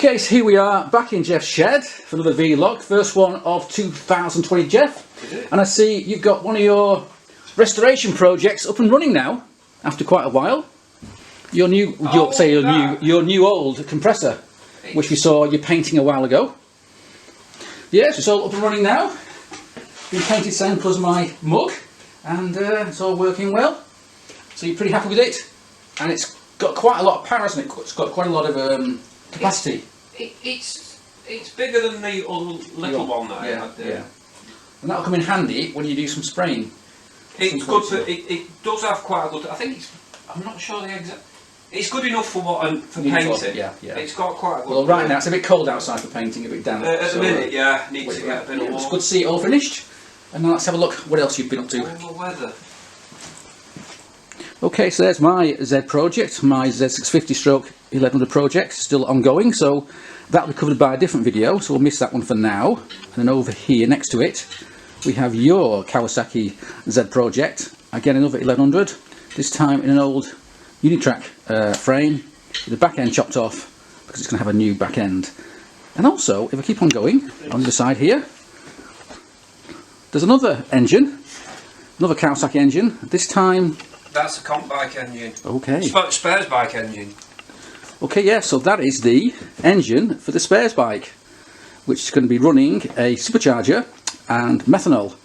Okay, so here we are back in Jeff's shed for another vlog, first one of 2020, Jeff. And I see you've got one of your restoration projects up and running now, after quite a while. Your new, your new old compressor, which we saw you painting a while ago. Yes, it's all up and running now. Been painted same colour as my mug, and it's all working well. So you're pretty happy with it, and it's got quite a lot of power, hasn't it? It's got quite a lot of capacity. It's bigger than the other little one that I had there. Yeah. And that'll come in handy when you do some spraying. It's good for, it does have quite a good, I think it's, I'm not sure the exact, it's good enough for what for painting. Yeah. It's got quite a good. Well, right now it's a bit cold outside for painting, a bit damp. At the minute, yeah, needs to get a bit of warm. It's good to see it all finished. And now let's have a look what else you've been up to. The weather. Okay, so there's my Z project, my Z650/1100 project, still ongoing, so that'll be covered by a different video, so we'll miss that one for now. And then over here next to it, we have your Kawasaki Z project, again another 1100, this time in an old unitrack frame, with the back end chopped off, because it's going to have a new back end. And also, if I keep on going, on the side here, there's another engine, another Kawasaki engine, this time... That's a comp bike engine. Okay. Spares bike engine. Okay, yeah, so that is the engine for the spares bike, which is going to be running a supercharger and methanol.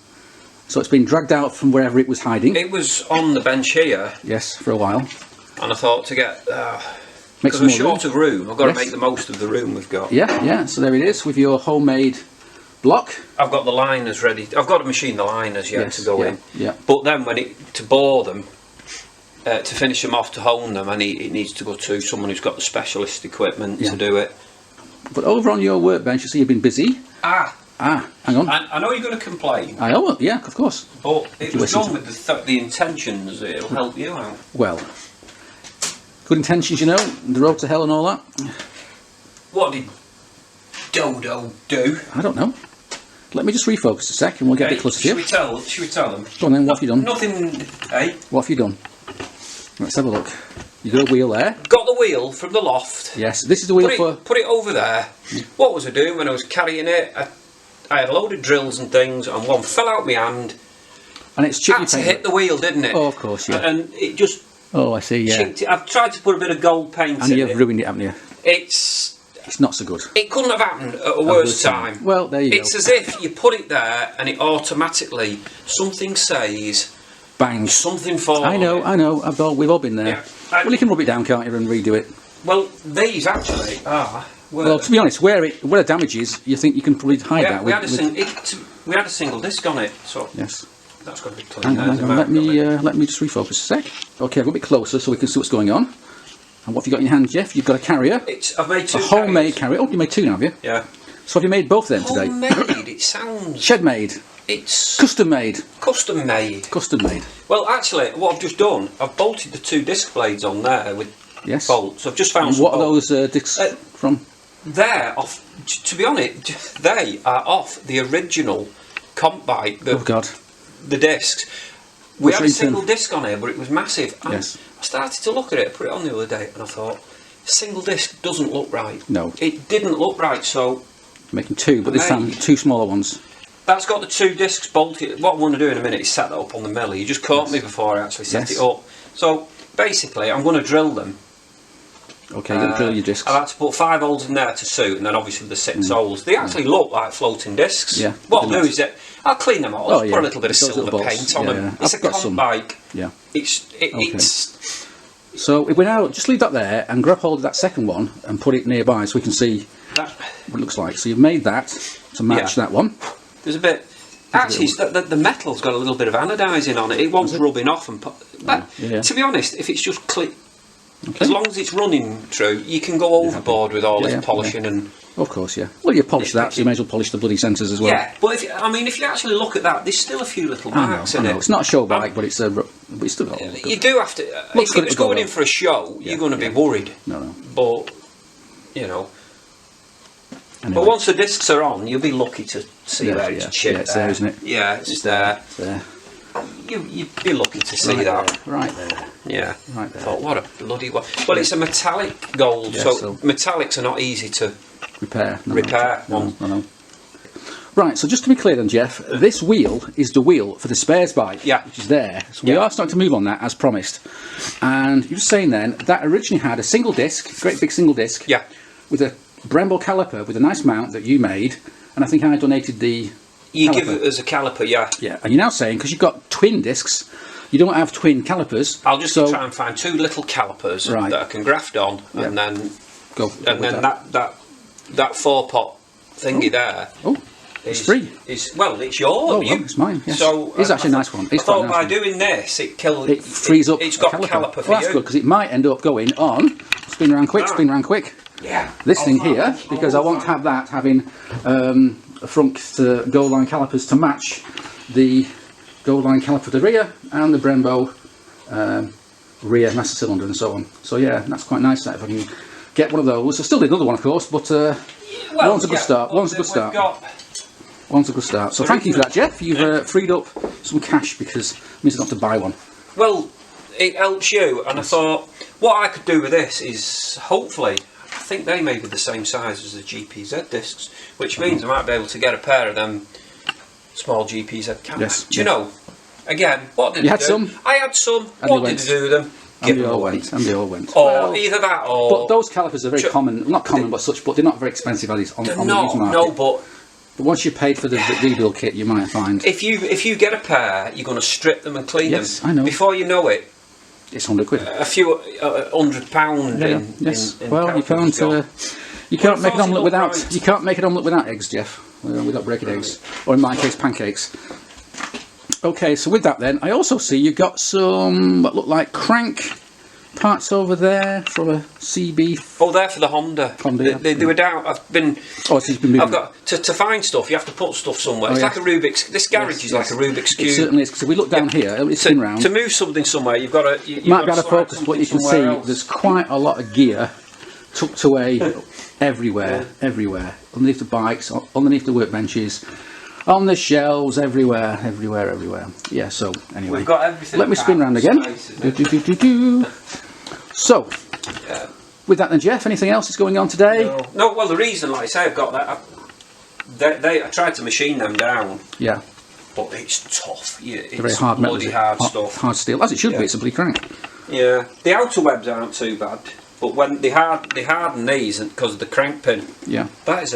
So it's been dragged out from wherever it was hiding. It was on the bench here. Yes, for a while. And I thought to get, because we're short of room, I've got to make the most of the room we've got. Yeah, so there it is with your homemade block. I've got the liners ready. I've got to machine the liners yet to go in. Yeah. But then to bore them, to finish them off, to hone them, it needs to go to someone who's got the specialist equipment to do it. But over on your workbench, you see you've been busy. Hang on. I know you're going to complain. Yeah, of course. But it was done with the intentions that it'll help you out. Well, good intentions, you know, the road to hell and all that. What did Dodo do? I don't know. Let me just refocus a sec and we'll get a bit closer to you. Should we tell them? Go on then, what have you done? Nothing, eh? What have you done? Let's have a look. You got a wheel there. Got the wheel from the loft. Yes, this is the wheel Put it over there. What was I doing when I was carrying it? I had a load of drills and things, and one fell out my hand. And it's chipped. Had to hit the wheel, didn't it? Oh, of course, yeah. And it just... Oh, I see, yeah. Chinked it. I've tried to put a bit of gold paint in it. And you've ruined it, haven't you? It's not so good. It couldn't have happened at a worse time. Well, there you go. It's as if you put it there and it automatically, something says... Bang. Something falls. I know. We've all been there. Yeah. Well, you can rub it down, can't you, and redo it. Well, these actually are... Well, to be honest, where the damage is, you think you can probably hide that. We had a single disc on it, so... Yes. That's got to be clean. Hang on, let me just refocus a sec. Okay, I've got a bit closer so we can see what's going on. And what have you got in your hand, Jeff? You've got a carrier. I've made two. A homemade carrier. Oh, you made two now, have you? Yeah. So have you made both of them today? Homemade. It sounds. Shed made. It's custom made. Custom made. Custom made. Well, actually, what I've just done, I've bolted the two disc blades on there with bolts. I've just found. And what are those discs from? They're off. To be honest, they are off the original comp bike. Oh God. The discs. We had a single disc on here, but it was massive. And yes. I started to look at it, put it on the other day, and I thought, single disc doesn't look right. No. It didn't look right, so... Making two, but this time two smaller ones. That's got the two discs bolted. What I want to do in a minute is set that up on the millie. You just caught me before I actually set it up. So, basically, I'm going to drill them. Okay, you're going to drill your discs. I've had to put 5 holes in there to suit, and then obviously the 6 holes. They actually look like floating discs. Yeah. What I'll do is that I'll clean them all. Put a little bit of silver paint on them. Yeah. It's a comp bike. Yeah. It's. So if we now just leave that there and grab hold of that second one and put it nearby so we can see what it looks like. So you've made that to match that one. There's a bit. Actually, the metal's got a little bit of anodising on it. It wants rubbing off and. But to be honest, if it's just clean. Okay. As long as it's running true, you can go overboard with all this polishing and... Of course, yeah. Well, you polish that, so you may as well polish the bloody sensors as well. Yeah, but if you actually look at that, there's still a few little marks in it. It's not a show bike, but it's still got... You do have to... If it's going in for a show, you're going to be worried. No. But, you know... Anyway. But once the discs are on, you'll be lucky to see where it's chipped. Yeah, it's there, isn't it? Yeah, it's there. It's there. You'd be lucky to see that. Right there. Yeah. Right there. I thought, what a bloody one. Well, it's a metallic gold, Yeah, so metallics are not easy to repair. No. Right, so just to be clear then, Jeff, this wheel is the wheel for the spares bike, which is there. So we are starting to move on that as promised. And you were saying then that originally had a single disc, great big single disc, with a Brembo caliper with a nice mount that you made, and I think I donated the You caliper. give it as a caliper, yeah. Yeah, and you're now saying, because you've got twin discs, you don't have twin calipers. I'll just try and find 2 little calipers that I can graft on, and then that 4-pot thingy there. Oh. It's free. It's yours. Oh, it's mine. Yes. So it's actually a nice one. I thought by doing this, it frees up. It's got caliper for that's good, because it might end up going on. Spin round quick. Spin round quick. Yeah. This thing here, because I won't have that having a front gold line calipers to match the gold line caliper for the rear and the Brembo rear master cylinder and so on. So yeah, that's quite nice. That if I can get one of those, I still did another one, of course, but one's a good start. One's a good start. One's a good start. So thank you for that, Jeff. You've freed up some cash because it means I don't have to buy one. Well, it helps you, and I thought what I could do with this is hopefully, I think they may be the same size as the GPZ discs, which means I might be able to get a pair of them small GPZ caps. Yes. Do you know? Again, what did you I had do? some? I had some. What did I do with them? And they all went. And they all went. Or either that, or but those calipers are very common. Not common, but they're not very expensive on the used market. No, but once you paid for the rebuild kit, you might find if you get a pair, you're going to strip them and clean them. I know. Before you know it, it's £100. A few £100 Yes. in Well, you can't make an omelette without eggs, Jeff. Without breaking eggs, or in my case, pancakes. Okay, so with that then, I also see you've got some what look like crank parts over there from a CB. Oh, they're for the Honda. They were down. I've been got to find stuff. You have to put stuff somewhere. It's like a Rubik's. This garage is like a Rubik's cube. It certainly is. Because if we look down here, it's spin round. To move something somewhere, you've got to. You might be able to focus, but you can see there's quite a lot of gear tucked away everywhere. Underneath the bikes, underneath the workbenches, on the shelves, everywhere. Yeah. So anyway, we've got everything. Let me spin round again. So, with that then, Jeff, anything else that's going on today? No. Well, the reason, like I say, I've got that. I tried to machine them down. Yeah. But it's tough. It's very hard metal. Hard stuff. Hard steel, as it should be. It's a bloody crank. Yeah. The outer webs aren't too bad, but when they harden these because of the crank pin. Yeah. That is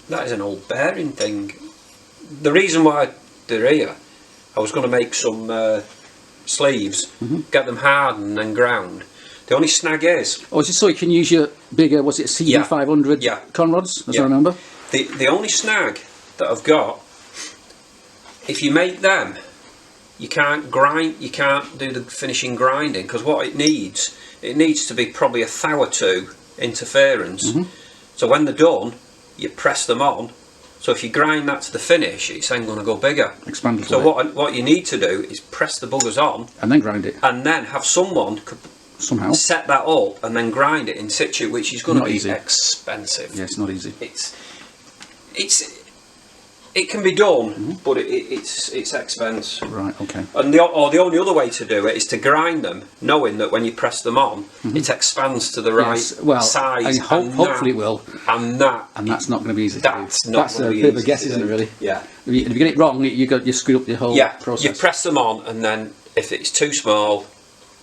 an old bearing thing. The reason why they're here, I was going to make some sleeves, get them hardened and ground. The only snag is... Oh, is it so you can use your bigger, was it CB500 conrods, as I remember? The only snag that I've got, if you make them, you can't do the finishing grinding, because what it needs to be probably a thou or two interference. So when they're done, you press them on. So if you grind that to the finish, it's then going to go bigger. Expand it. So what you need to do is press the buggers on. And then grind it. And then have someone somehow set that up and then grind it in situ, which is going to be expensive. Yeah, it's not easy. It can be done, but it's expense. Right. Okay. And the only other way to do it is to grind them, knowing that when you press them on, it expands to the right size. Hopefully it will. And that's not going to be easy. That's a bit of a guess, isn't it? Really? Yeah. If you get it wrong, you screw up the whole process. You press them on, and then if it's too small.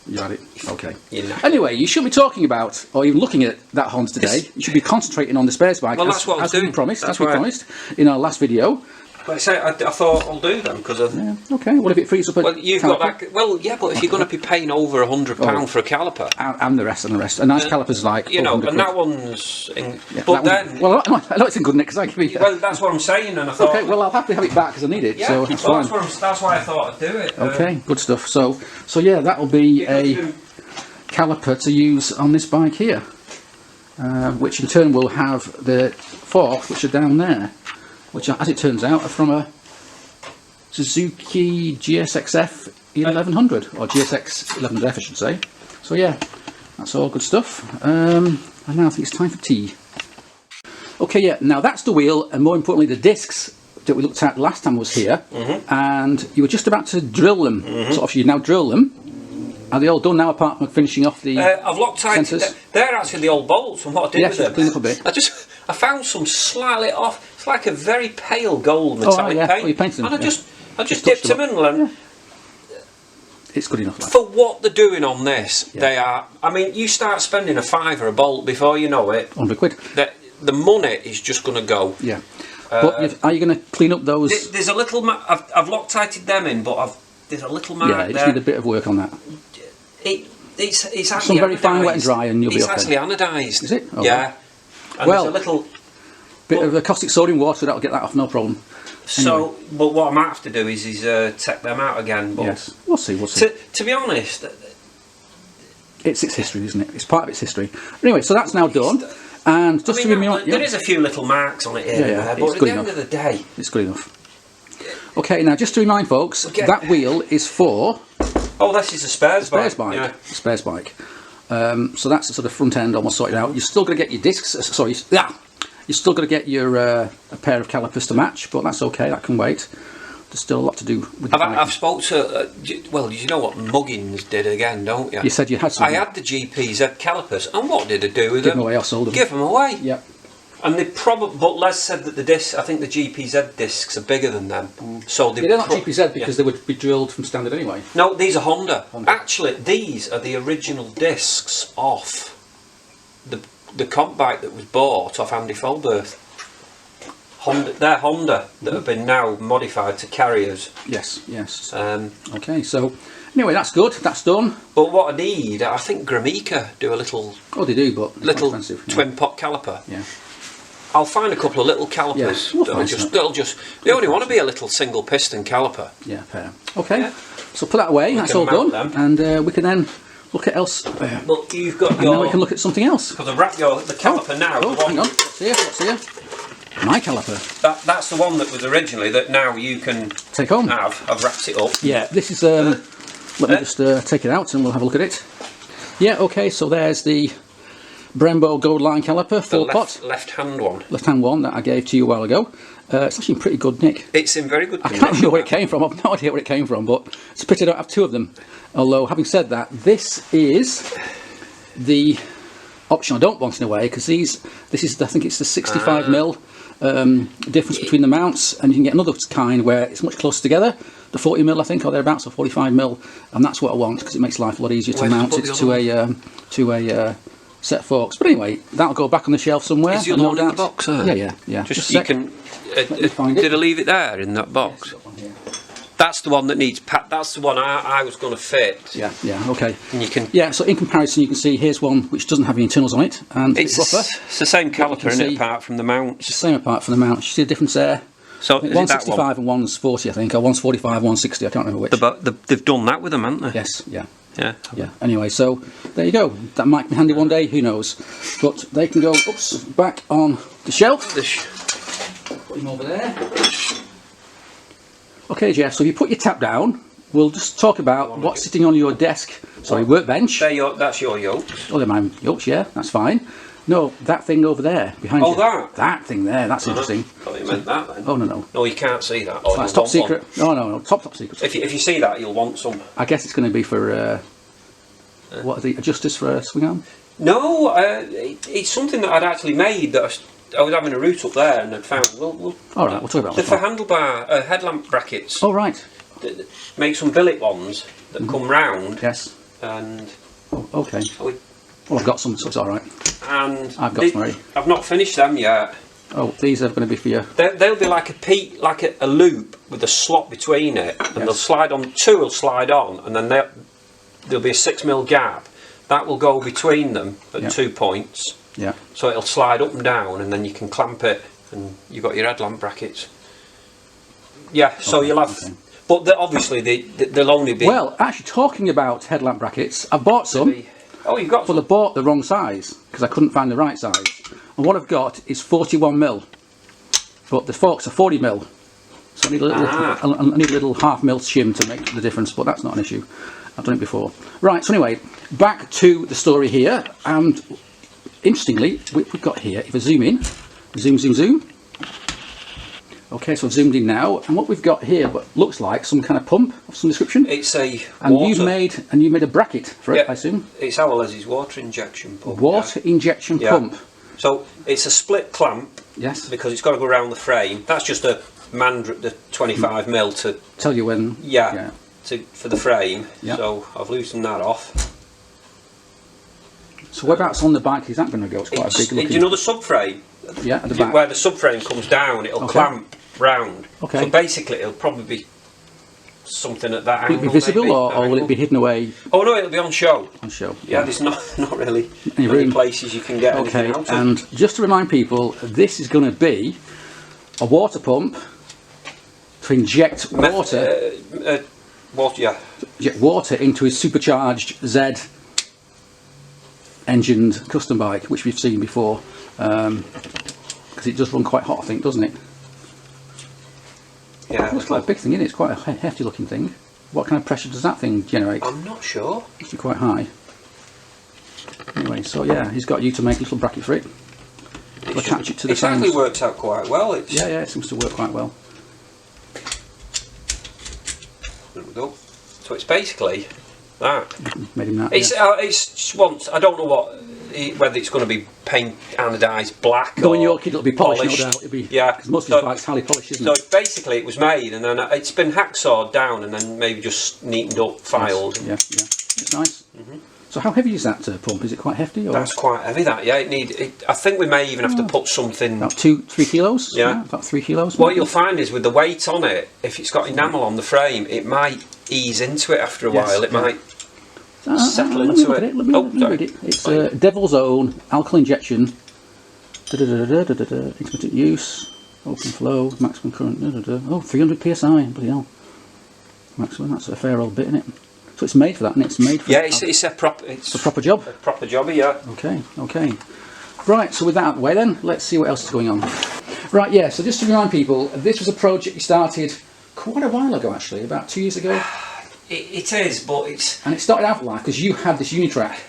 You had it. Okay. Anyway, you should be talking about, or even looking at that Honda today. You should be concentrating on the spares bike, well, that's what as we promised. As we promised in our last video. But I thought I'll do them because of. Yeah. Okay. What if it frees up? Well, you've got that. Well, yeah, but if you're going to be paying over £100 for a caliper, and the rest, a nice caliper's like and that one's. But then, well, I know it's in good nick because I can be. Well, that's what I'm saying, and I thought. Okay. Well, I'll have to have it back because I need it. Yeah. So that's fine. That's why I thought I'd do it. Okay. Good stuff. So yeah, that'll be a caliper to use on this bike here, which in turn will have the forks which are down there, which as it turns out are from a Suzuki GSXF 1100 or GSX 1100F I should say. So yeah, that's all good stuff. And now I think it's time for tea. Okay, yeah, now that's the wheel, and more importantly the discs that we looked at last time was here, and you were just about to drill them. So obviously you now drill them. Are they all done now, apart from finishing off the I've Loctited. sensors? They're actually the old bolts, and what I did Yes, with clean them, up a bit. I found some slightly off. It's like a very pale gold metallic yeah. paint, Oh, you painted them, and yeah. I just touched dipped them in, and It's good enough. Like. for what they're doing on this, they are. I mean, you start spending a £5 a bolt before you know it. £100. The money is just going to go. Yeah. But are you going to clean up those? There's a little. I've Loctited them in, but there's a little mark Yeah, you just there. need a bit of work on that. It's actually Some very fine, wet and dry, and you'll be okay. It's actually anodised. Is it? Oh, yeah. And well, there's a little bit of caustic sodium water, that'll get that off, no problem. So, but what I might have to do is take them out again. But yes, we'll see. We'll see. To be honest, it's its history, isn't it? It's part of its history. Anyway, so that's now done. And just to remind you, there is a few little marks on it here, Yeah, but at the end of the day, it's good enough. Okay, now just to remind folks, that wheel is for. Oh, this is a spares bike. Yeah. Spares bike. So that's the sort of front end almost sorted out. You're still going to get your discs. Sorry, you're still going to get your a pair of calipers to match, but that's okay. That can wait. There's still a lot to do with the bike. I've spoke to. Well, you know what Muggins did again, don't you? You said you had some. I had the GPZ calipers, and what did I do with them? Give them away or sold them. Give them away. Yep. And they probably, but Les said that the discs, I think the GPZ discs are bigger than them. So they're not GPZ because they would be drilled from standard anyway. No, these are Honda. Actually, these are the original discs off the comp bike that was bought off Andy Folberth. They're Honda that have been now modified to carriers. Yes, yes. Okay, so anyway, that's good. That's done. But what I need, I think Gramica do a little. Oh, they do, but little expensive, twin pot caliper. Yeah. I'll find a couple of little calipers. They only want to be a little single piston caliper. Yeah, fair. Okay, so put that away. That's all done, and we can then look at else. Look, you've got and then we can look at something else. Because I've wrapped the caliper now. Oh, hang on. What's here? What's here? My caliper. That's the one that was originally that now you can take home. I've wrapped it up. Yeah, this is. Let me just take it out and we'll have a look at it. Yeah. Okay. So there's the Brembo Gold Line caliper, full pot. Left-hand one. Left-hand one that I gave to you a while ago. It's actually in pretty good nick. It's in very good condition. I can't know where it came from. I've no idea where it came from, but it's a pity I don't have two of them. Although, having said that, this is the option I don't want in a way, because this is, I think it's the 65mm difference between the mounts, and you can get another kind where it's much closer together. The 40mm, I think, or thereabouts, or 45mm, and that's what I want because it makes life a lot easier to mount it to a set of forks. But anyway, that'll go back on the shelf somewhere. Is the other one in the box? Yeah. Just you can. Did I leave it there in that box? Yes, that's the one that needs that's the one I was going to fit. Yeah, okay. And you can. Yeah, so in comparison, you can see here's one which doesn't have any internals on it, and it's rougher. It's the same caliper, isn't it? Apart from the mounts. It's the same apart from the mounts. You see the difference there? So one's 65 and one's 40, I think, or one's 45, 160. I can't remember which. They've done that with them, haven't they? Yes. Yeah. Anyway, so there you go. That might be handy one day. Who knows? But they can go back on the shelf. Put him over there. Okay, Jeff. So if you put your tap down, we'll just talk about what's sitting on your desk. Sorry, workbench. That's your yokes. Oh, they're my yokes. Yeah, that's fine. No, that thing over there behind you. Oh, that thing there. That's interesting. I thought you meant that then. Oh no. No, you can't see that. That's top secret. No, top secret. If you see that, you'll want some. I guess it's going to be for what are the adjusters for a swing arm? No, it's something that I'd actually made. That I was having a route up there and I'd found. All right, we'll talk about that. For handlebar headlamp brackets. Oh right. Make some billet ones that come round. Yes. And. Oh, okay. Well, I've got some, so it's all right. And I've got some already. I've not finished them yet. Oh, these are going to be for you. They'll be like a loop with a slot between it, and they'll slide on. Two will slide on, and then there'll be a 6mm gap. That will go between them at 2 points. Yeah. So it'll slide up and down, and then you can clamp it, and you've got your headlamp brackets. Yeah. So you'll have. Okay. But obviously they'll only be. Well, actually, talking about headlamp brackets, I've bought some. Oh, you've got. Well, I bought the wrong size because I couldn't find the right size. And what I've got is 41mm, but the forks are 40mm. So I need a little half-mil shim to make the difference, but that's not an issue. I've done it before. Right. So anyway, back to the story here. And interestingly, we've got here. If I zoom in, zoom. Okay, so I've zoomed in now, and what we've got here, what looks like some kind of pump of some description. It's a and water. you've made a bracket for it, I assume. It's our Leslie's water injection pump. Water injection pump. So it's a split clamp. Yes. Because it's got to go around the frame. That's just a the 25mm to tell you when. For the frame. Yeah. So I've loosened that off. So whereabouts on the bike is that going to go? It's quite a big looking. Do you know the subframe? Yeah, at the back. Where the subframe comes down, it'll clamp round. Okay. So basically, it'll probably be something at that angle. Will it be visible, maybe, or will it be hidden away? Oh no, it'll be on show. On show. Yeah, there's not really many places you can get anything out of. And just to remind people, this is going to be a water pump to inject water. Inject water into his supercharged Z engined custom bike, which we've seen before, because it does run quite hot, I think, doesn't it? Yeah, it's quite a big thing, isn't it? It's quite a hefty looking thing. What kind of pressure does that thing generate? I'm not sure. It's quite high. Anyway, so yeah, he's got you to make a little bracket for it. We'll attach it to the frames. It actually works out quite well. Yeah, it seems to work quite well. There we go. So it's basically that. Made him that. It's once. I don't know whether it's going to be paint anodised black. Go in your kit, it'll be polished, no doubt. It'll be, because most of his bike's highly polished, isn't it? So basically, it was made and then it's been hacksawed down and then maybe just neatened up, filed. Yes. Yeah. It's nice. So how heavy is that pump? Is it quite hefty? Or? That's quite heavy. That I think we may even have to put something. About 2-3 kilos. Yeah, about 3 kilos. What you'll find is with the weight on it, if it's got enamel on the frame, it might ease into it after a while. It might settle into it. Let me read it. It's Devil's Own alcohol injection. Intermittent use. Open flow. Maximum current. Oh, 300 psi. Bloody hell. Maximum. That's a fair old bit, isn't it? So it's made for that, and it's made for. Yeah, it's a proper job. A proper jobby, yeah. Okay. Right, so with that out of the way then, let's see what else is going on. Right, yeah, so just to remind people, this was a project you started quite a while ago actually, about 2 years ago. It is, but it's... And it started out like, because you had this unitrack.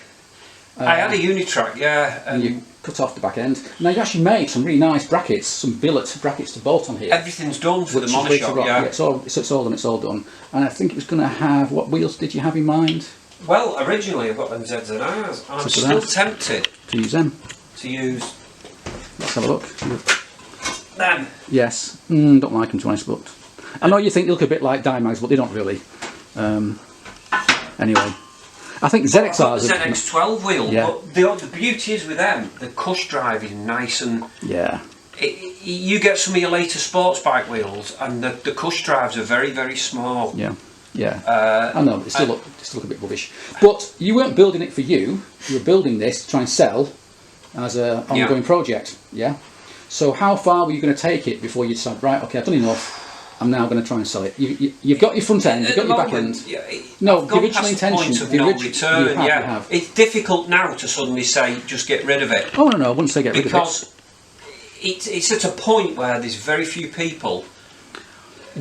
I had a unitrack, yeah. And you cut off the back end. Now you actually made some really nice brackets, some billet brackets to bolt on here. Everything's done for the monoshop, yeah. It's all done. And I think it was going to have, what wheels did you have in mind? Well, originally I've got them Zs and Rs, and I'm still tempted to use them. Let's have a look. Them. Yes. Don't like them, to be honest, but I know you think they look a bit like Dymags, but they don't really. Anyway. I think ZXR's the ZX12 wheel, but the beauty is with them, the cush drive is nice and you get some of your later sports bike wheels and the cush drives are very, very small. I know, it still look a bit rubbish. But you weren't building it for you were building this to try and sell as an ongoing project. So how far were you going to take it before you decide, right, okay, I've done enough, I'm now going to try and sell it. You've got your front end, you've got your back end. No, the original intention. The return. You have. It's difficult now to suddenly say just get rid of it. Oh no, I wouldn't say get rid of it. Because it's at a point where there's very few people.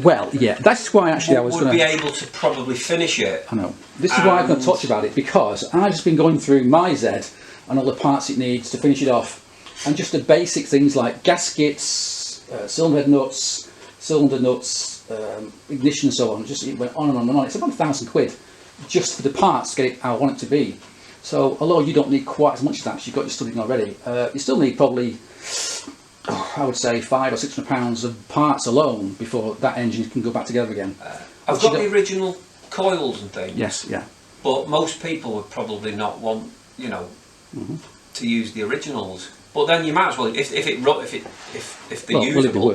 Well, yeah, that's why actually I was going to be able to probably finish it. I know. This is why I'm going to talk about it, because I've just been going through my Z and all the parts it needs to finish it off, and just the basic things like gaskets, cylinder head nuts, cylinder nuts, ignition and so on. Just it went on and on and on. It's about £1,000 just for the parts to get it how I want it to be. So although you don't need quite as much as that because you've got your studding already, you still need probably, I would say, £500 or £600 of parts alone before that engine can go back together again. I've got the original coils and things. Yes, yeah. But most people would probably not want, to use the originals. But then you might as well, if they're usable,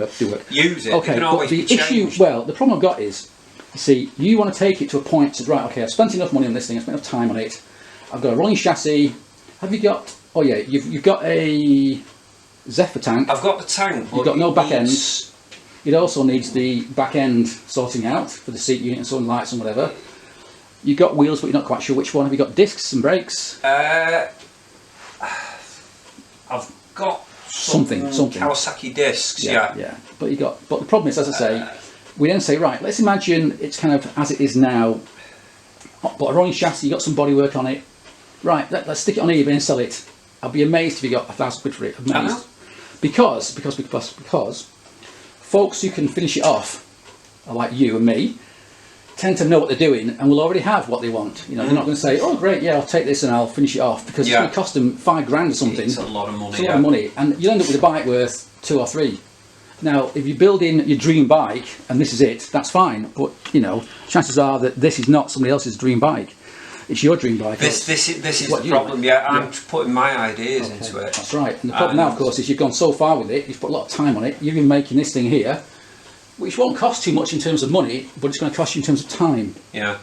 use it. Okay, but the issue, the problem I've got is, you see, you want to take it to a point to, right, okay, I've spent enough money on this thing, I've spent enough time on it, I've got a rolling chassis, have you got, oh yeah, you've got a Zephyr tank. I've got the tank. You've got no back ends. It also needs the back end sorting out for the seat unit and so on, lights and whatever. You've got wheels, but you're not quite sure which one. Have you got discs and brakes? I've got something Kawasaki discs, yeah. But the problem is, as I say, we then say, right, let's imagine it's kind of as it is now, but a rolling chassis, you got some bodywork on it. Right, let's stick it on eBay and sell it. I'll be amazed if you got £1,000 for it. Amazed. Because folks who can finish it off, like you and me, tend to know what they're doing and will already have what they want. You know, they're not going to say, "Oh, great, yeah, I'll take this and I'll finish it off," because it's going to cost them $5,000 or something. It's a lot of money. It's a lot of money, and you'll end up with a bike worth 2 or 3. Now, if you're building your dream bike and this is it, that's fine. But you know, chances are that this is not somebody else's dream bike. It's your dream bike. This is the problem. Like. I'm putting my ideas into it. That's right. And the problem now, of course, is you've gone so far with it. You've put a lot of time on it. You've been making this thing here, which won't cost too much in terms of money, but it's going to cost you in terms of time. Yeah.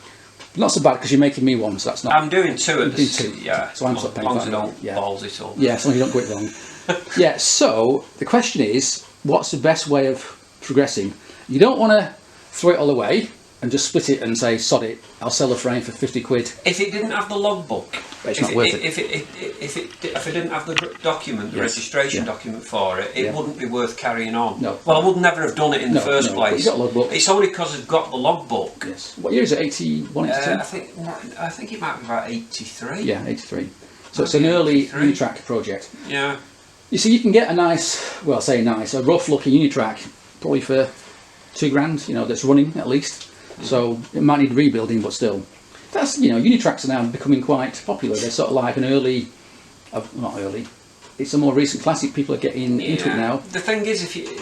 Not so bad because you're making me one, so that's not. I'm doing 2 at this. 2. Yeah. So I'm sort of paying for that. Yeah. Balls it all. Yeah, as long as you don't go it wrong. Yeah. So the question is, what's the best way of progressing? You don't want to throw it all away and just split it and say, sod it, I'll sell the frame for 50 quid. If it didn't have the logbook, it's not worth it. If it didn't have the document, the registration document for it, it wouldn't be worth carrying on. No. Well, I would never have done it in the first place. But you've got a logbook. It's only because I've got the logbook. Yes. What year is it? 81, 82? I think it might be about 83. Yeah, 83. So it's an early unitrack project. Yeah. You see, you can get a nice, well, say nice, a rough looking unitrack, probably for $2,000, you know, that's running at least. So it might need rebuilding, but still, that's, you know, unitracks are now becoming quite popular. They're sort of like an early, not early, it's a more recent classic. People are getting into it now. The thing is, if you,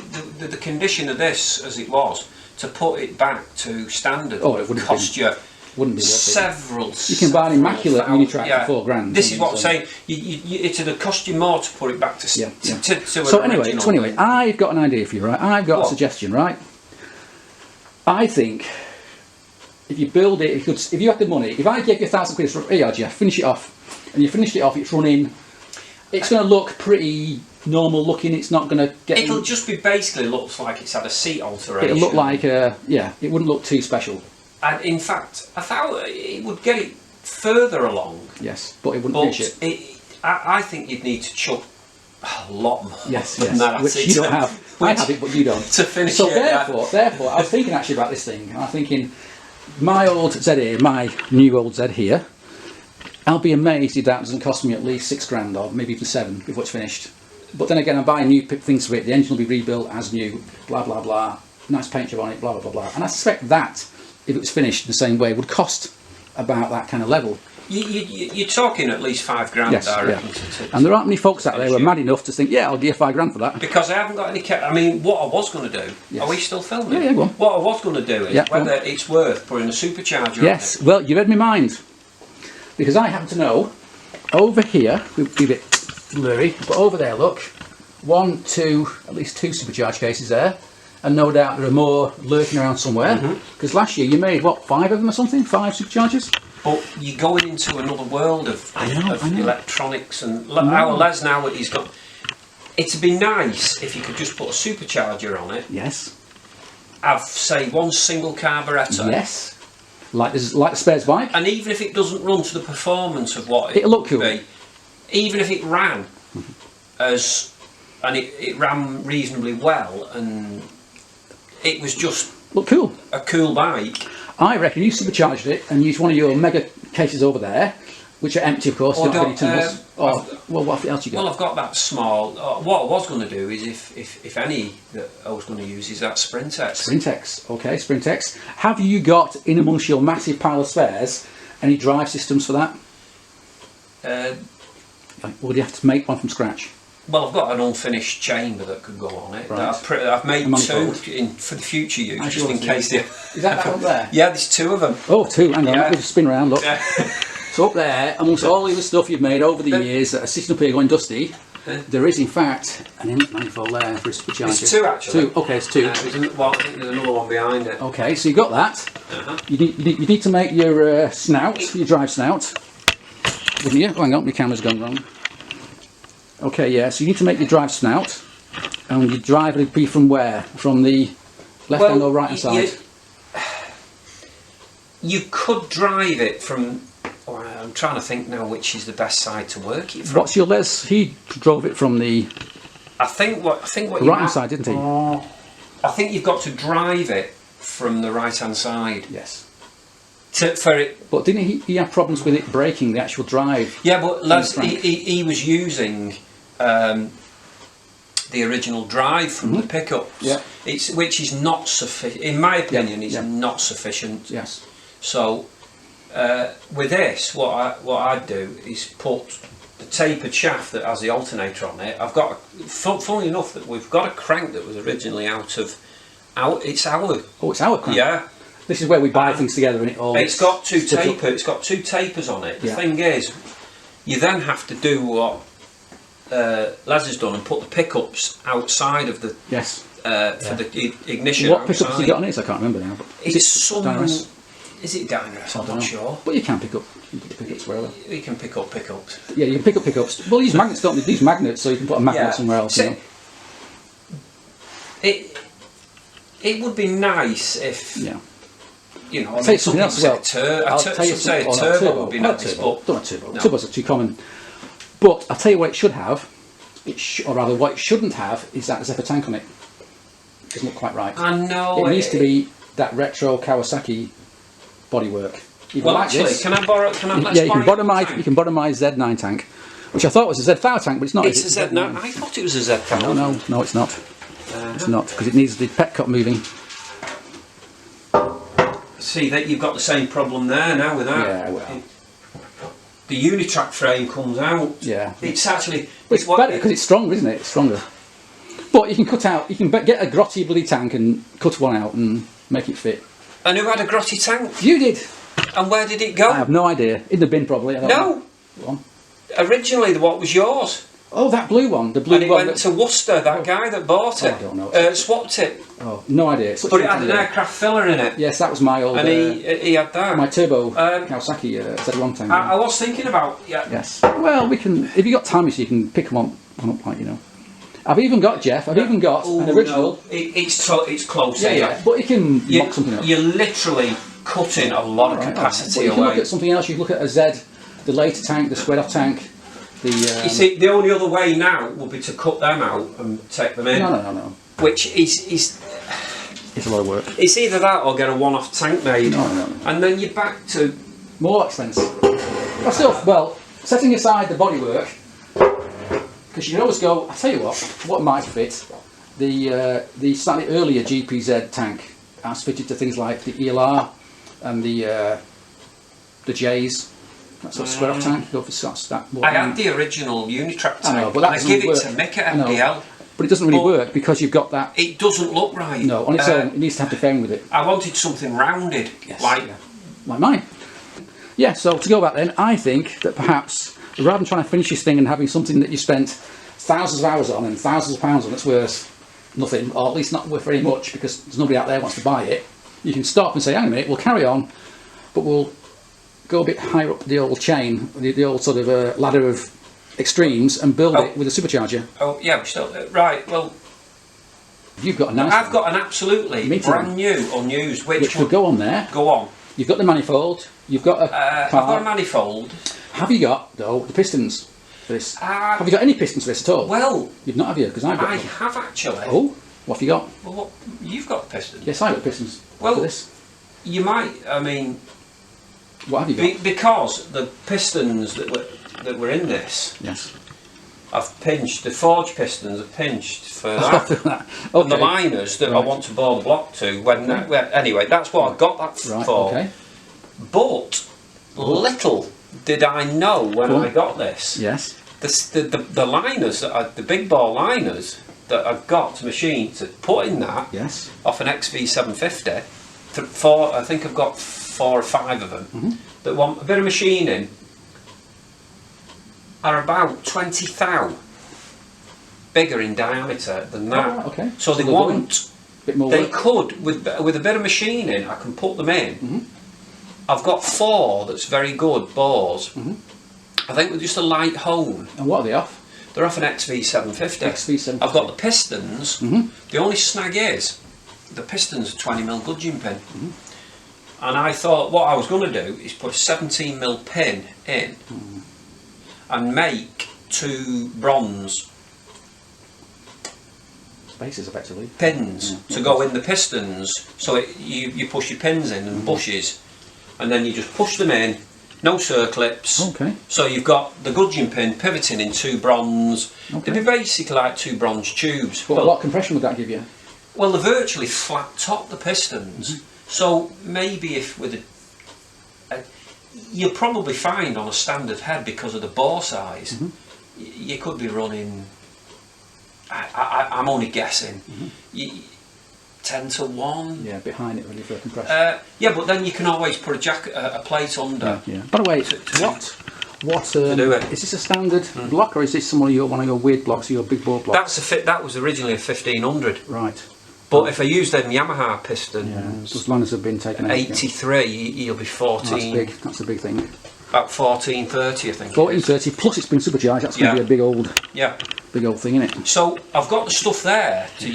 the condition of this as it was, to put it back to standard, it would cost you wouldn't be several. You can buy an immaculate unitrack for $4,000. This is what I'm saying. It would cost you more to put it back to. So anyway, I've got an idea for you, right? I've got a suggestion, right? I think if you build it, if you had the money, if I gave you £1,000 for here, Jeff, finish it off, and you finished it off, it's running. It's going to look pretty normal looking. It's not going to get. It'll just be basically looks like it's had a seat alteration. It'll look like it wouldn't look too special. And in fact, I thought it would get it further along. Yes, but it wouldn't finish it. I think you'd need to chuck a lot more. Yes, than that, which you don't have. I have it, but you don't. To finish so it. Therefore, I was thinking actually about this thing. I'm thinking, my old Z here, my new old Z here, I'll be amazed if that doesn't cost me at least $6,000 or maybe even 7 before it's finished. But then again, I'm buying new things for it. The engine will be rebuilt as new. Blah blah blah. Nice paint job on it. Blah blah blah blah. And I suspect that, if it was finished the same way, would cost about that kind of level. You're talking at least $5,000, yes, I reckon. And there aren't many folks out there who are mad enough to think, yeah, I'll give you $5,000 for that. Because I haven't got any. I mean, what I was going to do. Are we still filming? Yeah, go on. What I was going to do is whether it's worth putting a supercharger on it. Yes. Well, you read my mind, because I happen to know over here. We'll be a bit blurry, but over there, look, at least two supercharge cases there. And no doubt there are more lurking around somewhere. Because last year you made, what, 5 of them or something? 5 superchargers? But you're going into another world of electronics and our Les now, he's got. It'd be nice if you could just put a supercharger on it. Yes. Have, say, one single carburettor. Yes. Like the spares bike. And even if it doesn't run to the performance of what it'll look cool. Be, even if it ran it ran reasonably well and it was just look cool. A cool bike. I reckon you supercharged it and used one of your mega cases over there, which are empty, of course. Don't have any tunnels. What else you got? Well, I've got that small. What I was going to do is, if any that I was going to use is that Sprintex. Sprintex, okay, Sprintex. Have you got in amongst your massive pile of spares any drive systems for that? Or do you have to make one from scratch? Well, I've got an unfinished chamber that could go on it. Right. I've made 2 for the future use, just in case. Is that up there? Yeah, there's 2 of them. Oh, 2. Hang on, let me just spin around. Look. Yeah. So up there, amongst all the other stuff you've made over the years that are sitting up here going dusty, there is in fact an inlet manifold there for a supercharger. There's 2 actually. 2. Okay, it's 2. I think there's another one behind it. Okay, so you got that. You need to make your snout, your drive snout, wouldn't you? Oh, hang on, my camera's gone wrong. Okay, yeah, so you need to make your drive snout, and your drive will be from where? From the left hand or right hand side? You could drive it from. I'm trying to think now which is the best side to work it from. What's your Les? He drove it from the. I think what right hand side, didn't he? I think you've got to drive it from the right hand side. Yes. For it. But didn't he have problems with it breaking the actual drive? Yeah, but Les, he was using the original drive from the pickups. Yeah. Which is not sufficient, in my opinion. Is not sufficient. Yes. So with this, what I'd do is put the tapered shaft that has the alternator on it. I've got, funnily enough, that we've got a crank that was originally it's our. Oh, it's our crank. Yeah. This is where we buy things together, and it's got two tapers on it. The thing is, you then have to do what Les has done and put the pickups outside of the for the ignition. What pickups have you got on it? I can't remember now. But is it Dynaris? I'm not sure. But you can pick up pickups wherever. You can pick up pickups. Yeah, you can pick up pickups. Well, these magnets don't need these magnets, so you can put a magnet somewhere else. So, it would be nice if you know. I'll tell you something else. Well, a turbo would be nice, but don't a turbo. No. Turbos are too common. But I'll tell you what it should have. Or rather, what it shouldn't have is that Zephyr tank on it. It doesn't look quite right. I know. It needs to be that retro Kawasaki bodywork. Well, actually, this. Can I borrow? You can borrow my Z9 tank, which I thought was a Z5 tank, but it's not. It's a Z9. I thought it was a Z5. No, it's not. It's not, because it needs the petcock moving. See that you've got the same problem there now with that. Yeah, well. The unitrack frame comes out. Yeah. It's actually. It's better because it's stronger, isn't it? It's stronger. But you can cut out. You can get a grotty bloody tank and cut one out and make it fit. And who had a grotty tank? You did. And where did it go? I have no idea. In the bin, probably. I don't know. No. Originally, what was yours? Oh, that blue one. The blue and it one. went to Worcester. That guy that bought it. I don't know. Swapped it. Oh, no idea. But it had an aircraft filler in it. Yes, that was my old. And he had that. My turbo Kawasaki Z1 tank. I was thinking about. Yeah. Yes. Well, we can. If you got time, so you can pick them on up, like, you know. I've even got Jeff. I've even got an original. No. It's close. Yeah. But you can mock something up. You're literally cutting a lot of capacity away. You can away. look at something else. You can look at a Z, the later tank, the squared off tank. You see, the only other way now would be to cut them out and take them in. No. Which is it's a lot of work. It's either that or get a one-off tank made. No. And then you're back to more expensive. But still, well, setting aside the bodywork, because you can always go. I tell you what might fit the slightly earlier GPZ tank as fitted to things like the ELR and the J's. That sort of square off tank. Go for that. I had the original unitrack tank. I know, but that I give it to Mick at MPL. But it doesn't really work because you've got that. It doesn't look right. No, on its own, it needs to have the fairing with it. I wanted something rounded, like mine. Yeah. So to go back then, I think that perhaps rather than trying to finish this thing and having something that you spent thousands of hours on and thousands of pounds on, that's worth nothing, or at least not worth very much because there's nobody out there who wants to buy it. You can stop and say, hang a minute, we'll carry on, but we'll go a bit higher up the old chain, the old sort of ladder of extremes, and build it with a supercharger. Oh yeah, we still right. Well, you've got a nice. I've got an absolutely brand new, unused, which would go on there. Go on. You've got the manifold. You've got a. I've got a manifold. Have you got the pistons for this? Have you got any pistons for this at all? Well, you've not, have you? Because I've got. I have actually. Oh, what have you got? Well, you've got pistons. Yes, I've got pistons. Well, for this. You might. I mean. What have you got? Because the pistons that were in this. Yes. I've pinched the forge pistons. I've pinched for that, okay. And the liners that I want to bore the block to. Anyway, that's what I got that for. Okay. But little did I know when I got this. Yes. The liners the big bore liners that I've got to machine to put in that. Yes. Off an XV750. I think I've got 4 or 5 of them that want a bit of machining. Are about 20 thou bigger in diameter than that. Oh, okay. So they want a bit more they work. could with a bit of machining. I can put them in. I've got 4 that's very good bores. I think with just a light hone. And what are they off? They're off an XV750. XV750. I've got the pistons. The only snag is the pistons are 20mm gudgeon pin. And I thought what I was going to do is put a 17mm pin in and make 2 bronze spaces effectively pins to go in the pistons, so you push your pins in and bushes, and then you just push them in No circlips. Okay. So you've got the gudgeon pin pivoting in 2 bronze. Okay. They'd be basically like 2 bronze tubes. But what compression would that give you? Well, they're virtually flat top, the pistons. So maybe if with you'll probably find on a standard head, because of the bore size, you could be running, I'm only guessing, 10 to 1. Yeah, behind it really for a compression. Yeah, but then you can always put a plate under. Yeah. By the way, what do it. is this a standard block, or is this one of your weird blocks, your big bore blocks? That was originally a 1500. Right. But if I use them Yamaha pistons, those liners have been taken out. 83, you'll be 14. That's big. That's a big thing. About 1430, I think. 1430 plus it's been supercharged. That's going to be a big old thing, isn't it? So I've got the stuff there to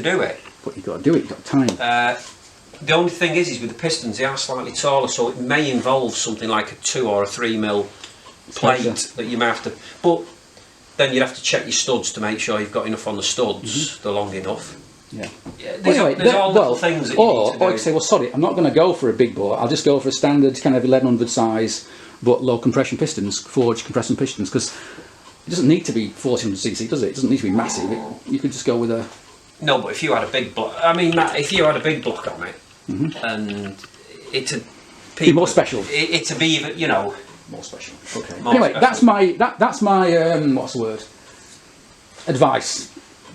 do it. But you've got to do it. You've got time. The only thing is with the pistons, they are slightly taller, so it may involve something like a 2 or a 3 mil plate that you may have to. But then you'd have to check your studs to make sure you've got enough on the studs. They're long enough. Yeah. There's all little things that you need to do. Or you say, well, sorry, I'm not going to go for a big bore. I'll just go for a standard kind of 1100 size, but low compression pistons, forged compression pistons, because it doesn't need to be 1400cc, does it? It doesn't need to be massive. You could just go with a. No, but if you had a big block, I mean, Matt, if you had a big block on it, and it'd be more special. It'd be even, more special. Okay. Anyway, that's my what's the word? Advice.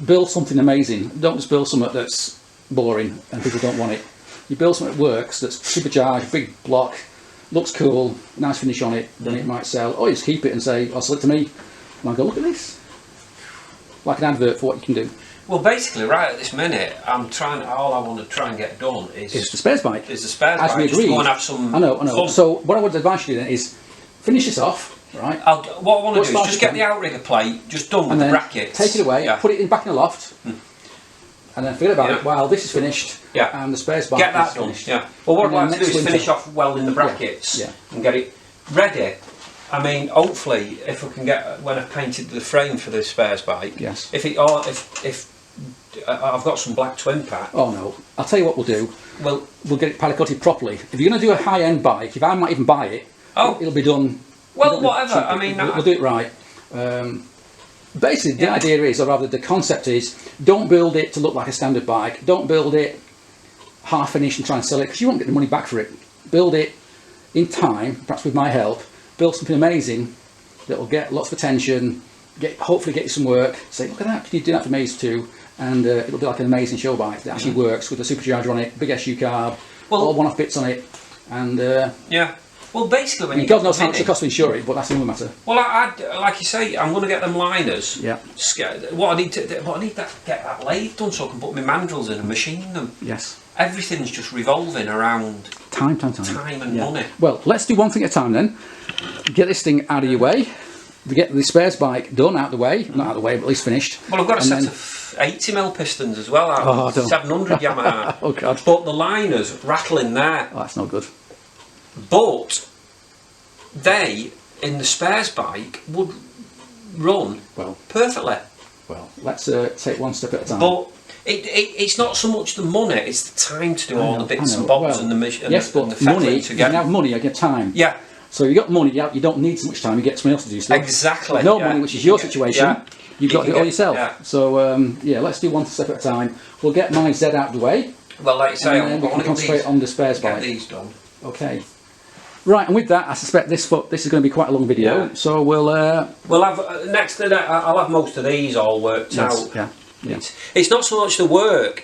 Build something amazing. Don't just build something that's boring and people don't want it. You build something that works, that's supercharged, big block, looks cool, nice finish on it, then it might sell. Or you just keep it and say, sell it to me. And I go, look at this. Like an advert for what you can do. Well, basically, right at this minute, all I want to try and get done is the spares bike. Is the spares As bike. we agreed. Just go and have some I know. fun. So what I would advise you then is finish this off. Right. What I want to do is just get the outrigger plate just done with the brackets. Take it away, put it back in the loft, and then forget about it while this is finished and the spares bike get that is done. finished. Yeah. Well, what I'd like to do is finish off welding the brackets and get it ready. I mean, hopefully, if we can get when I've painted the frame for the spares bike. Yes. If I've got some black twin pack. Oh no! I'll tell you what we'll do. We'll get it palicoted properly. If you're going to do a high-end bike, if I might even buy it, it'll be done. Well, whatever. I mean, we'll do it right. Basically, the idea is, or rather, the concept is, don't build it to look like a standard bike. Don't build it half finished and try and sell it, because you won't get the money back for it. Build it in time, perhaps with my help. Build something amazing that will get lots of attention. Hopefully, get you some work. Say, look at that. Can you do that for me too? And it'll be like an amazing show bike that actually works with a supercharger on it, big SU carb, all one-off bits on it, and Well, basically, when God knows how much it costs to insure it, but that's another matter. Well, like you say, I'm going to get them liners. Yeah. What I need to get that lathe done so I can put my mandrels in and machine them. Yes. Everything's just revolving around time and money. Well, let's do one thing at a time then. Get this thing out of your way. We get the spares bike done out of the way, not out of the way, but at least finished. Well, I've got a set of 80mm pistons as well, out of 700 Yamaha. Oh God! But the liners rattling there. Oh, that's not good. But they, in the spares bike, would run perfectly. Well, let's take one step at a time. But it's not so much the money; it's the time to do all the bits and bobs and the mission. Yes, but the money. You can have money, you get time. Yeah. So you got money, you don't need so much time. You get someone else to do stuff. Exactly. No money, which is your situation. Yeah. You've got to do it all yourself. Yeah. So let's do one step at a time. We'll get my Z out of the way. Well, like you say, and then we can concentrate on the spares bike. Get these done. Okay. Right, and with that, I suspect this is going to be quite a long video. Yeah. So we'll have next to that. I'll have most of these all worked out. Yeah. It's not so much the work.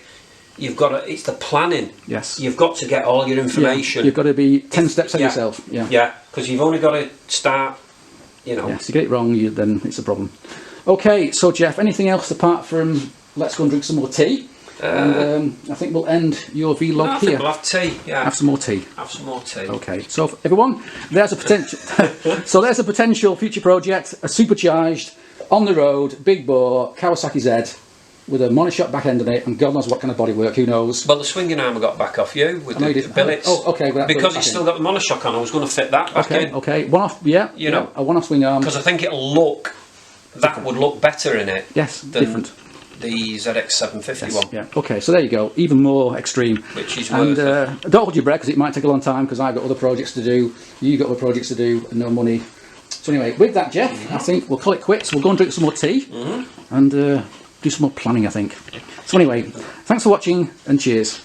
You've got to. It's the planning. Yes. You've got to get all your information. You've got to be 10 steps ahead of yourself. Yeah. Yeah, because you've only got to start. Yeah, so you get it wrong, then it's a problem. Okay, so Jeff, anything else apart from let's go and drink some more tea? And I think we'll end your vlog I here. think we'll have tea. Yeah. Have some more tea. Have some more tea. Okay, so everyone, there's a potential. So there's a potential future project, a supercharged, on the road, big bore Kawasaki Z with a monoshock back end on it, and God knows what kind of bodywork. Who knows? Well, the swinging arm I got back off you with the billets. Oh, okay. Well, because it's still got the monoshock on, I was going to fit that back in. Okay, one off. Yeah, you know, a one-off swing arm. Because I think it'll look. That would look better in it. Yes, different. the ZX750 one. Yeah. Okay, so there you go. Even more extreme. Which is and worth it. don't hold your breath because it might take a long time because I've got other projects to do. You've got other projects to do and no money. So anyway, with that, Jeff, I think we'll call it quits. We'll go and drink some more tea and do some more planning, I think. So anyway, thanks for watching and cheers.